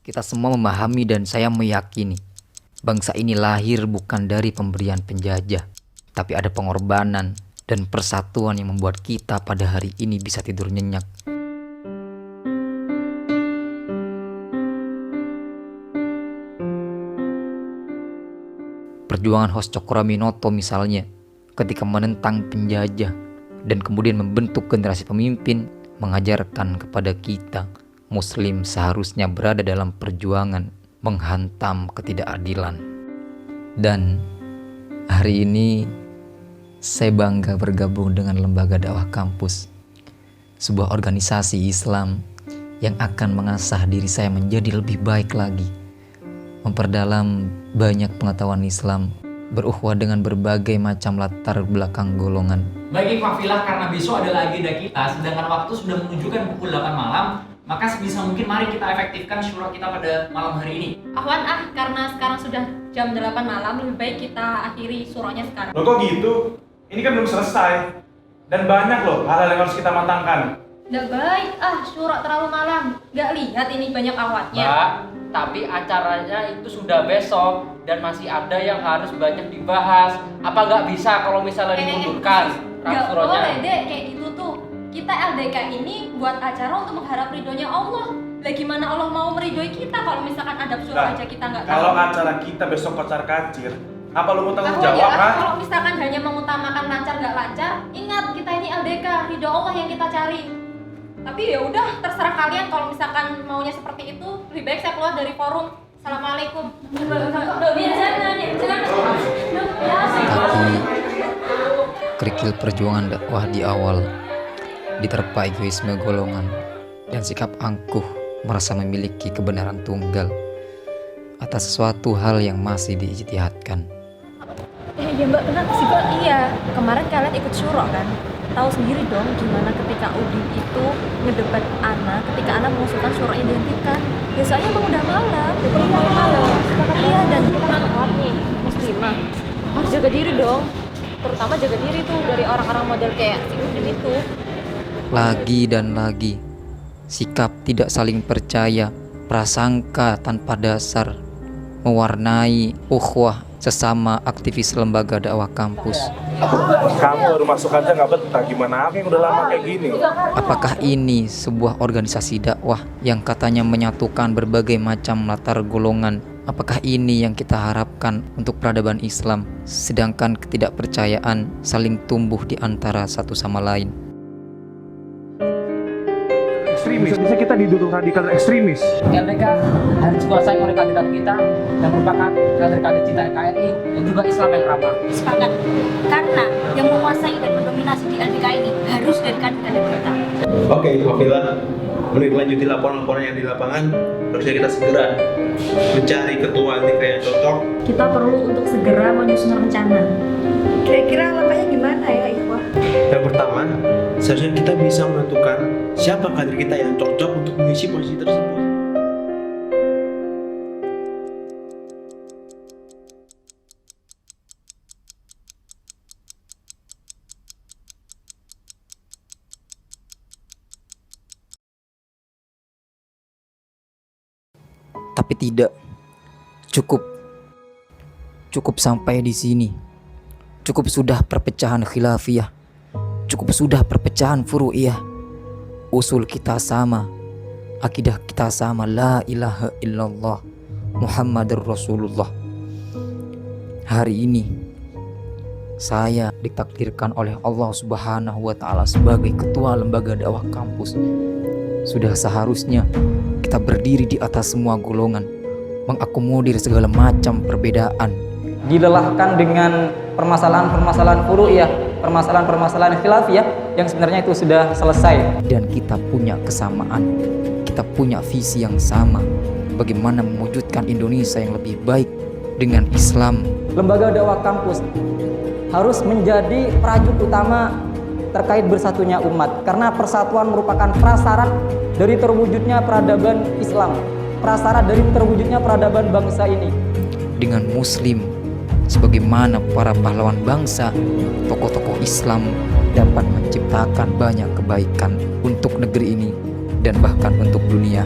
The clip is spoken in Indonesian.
Kita semua memahami dan saya meyakini bangsa ini lahir bukan dari pemberian penjajah, tapi ada pengorbanan dan persatuan yang membuat kita pada hari ini bisa tidur nyenyak. Perjuangan Hos Cokroaminoto misalnya, ketika menentang penjajah dan kemudian membentuk generasi pemimpin, mengajarkan kepada kita Muslim seharusnya berada dalam perjuangan menghantam ketidakadilan. Dan hari ini saya bangga bergabung dengan Lembaga Dakwah Kampus, sebuah organisasi Islam yang akan mengasah diri saya menjadi lebih baik lagi, memperdalam banyak pengetahuan Islam, berukhuwah dengan berbagai macam latar belakang golongan. Bagi Kafilah, karena besok adalah agenda kita, sedangkan waktu sudah menunjukkan pukul 8 malam, maka sebisa mungkin mari kita efektifkan syura kita pada malam hari ini. Ahwan, karena sekarang sudah jam 8 malam, lebih baik kita akhiri surahnya sekarang. Loh kok gitu? Ini kan belum selesai. Dan banyak loh hal-hal yang harus kita matangkan. Nggak baik, syura terlalu malam. Nggak lihat ini banyak awatnya. Mbak, tapi acaranya itu sudah besok dan masih ada yang harus banyak dibahas. Apa nggak bisa kalau misalnya dimundurkan Nggak surahnya? boleh deh kayak gitu tuh. Kita LDK ini buat acara untuk mengharap ridhonya Allah. Lah gimana Allah mau meridhoi kita kalau misalkan adab surah aja kita nggak tahu? Kalau acara kita besok kocar kacir, apa lu mau tanggung Ahwan, jawab, ha? kalau misalkan hanya mengutamakan lancar nggak lancar, ingat kita ini LDK, ridho Allah yang kita cari. Tapi ya udah, terserah kalian kalau misalkan maunya seperti itu. Lebih baik saya keluar dari forum. Assalamualaikum. Tapi kerikil perjuangan dakwah di awal diterpa egoisme golongan dan sikap angkuh merasa memiliki kebenaran tunggal atas sesuatu hal yang masih diijtihadkan. Ya Mbak, kenapa sih Mbak? Iya, kemarin kalian ikut syuro kan? Tahu sendiri dong gimana ketika Udin itu ngedebat Ana ketika Ana mengusulkan syuronya dihentikan. Ya soalnya emang udah malam. Iya, dan kita kuat nih, muslimah. Harus jaga diri dong. Terutama jaga diri tuh dari orang-orang model kayak si Udin itu. Lagi dan lagi, sikap tidak saling percaya, prasangka tanpa dasar mewarnai ukhuwah sesama aktivis lembaga dakwah kampus. Kamu baru masuk aja nggak betah, gimana aku yang udah lama kayak gini? Apakah ini sebuah organisasi dakwah yang katanya menyatukan berbagai macam latar golongan? Apakah ini yang kita harapkan untuk peradaban Islam, sedangkan ketidakpercayaan saling tumbuh di antara satu sama lain? Ekstremis, bisa kita dituduh radikal dan ekstremis. LDK harus dikuasai oleh kandidat kita yang merupakan kader-kader cinta NKRI dan juga Islam yang ramah. Sepakat, karena yang menguasai dan mendominasi di LDK ini harus dari kader-kader kita. Oke, Kafilah, menindaklanjuti laporan-laporan yang di lapangan, harusnya kita segera mencari ketua LDK yang cocok. Kita perlu untuk segera menyusun rencana. Kira-kira langkahnya gimana ya, Ikhwah? Yang pertama, seharusnya kita bisa menentukan siapa kader kita yang cocok untuk mengisi posisi tersebut. Tapi tidak cukup sampai di sini. Cukup sudah perpecahan khilafiyah. Cukup sudah perpecahan furu'iyah. Usul kita sama, akidah kita sama, la ilaha illallah Muhammadur Rasulullah. Hari ini saya ditakdirkan oleh Allah Subhanahu wa taala sebagai ketua lembaga dakwah kampus. Sudah seharusnya kita berdiri di atas semua golongan, mengakomodir segala macam perbedaan. Dilelahkan dengan permasalahan-permasalahan furu'iyah, permasalahan-permasalahan khilafiyah yang sebenarnya itu sudah selesai. Dan kita punya kesamaan, kita punya visi yang sama, bagaimana mewujudkan Indonesia yang lebih baik dengan Islam. Lembaga dakwah kampus harus menjadi prajurit utama terkait bersatunya umat, karena persatuan merupakan prasyarat dari terwujudnya peradaban Islam, prasyarat dari terwujudnya peradaban bangsa ini. Dengan Muslim sebagaimana para pahlawan bangsa, tokoh-tokoh Islam dapat menciptakan banyak kebaikan untuk negeri ini dan bahkan untuk dunia.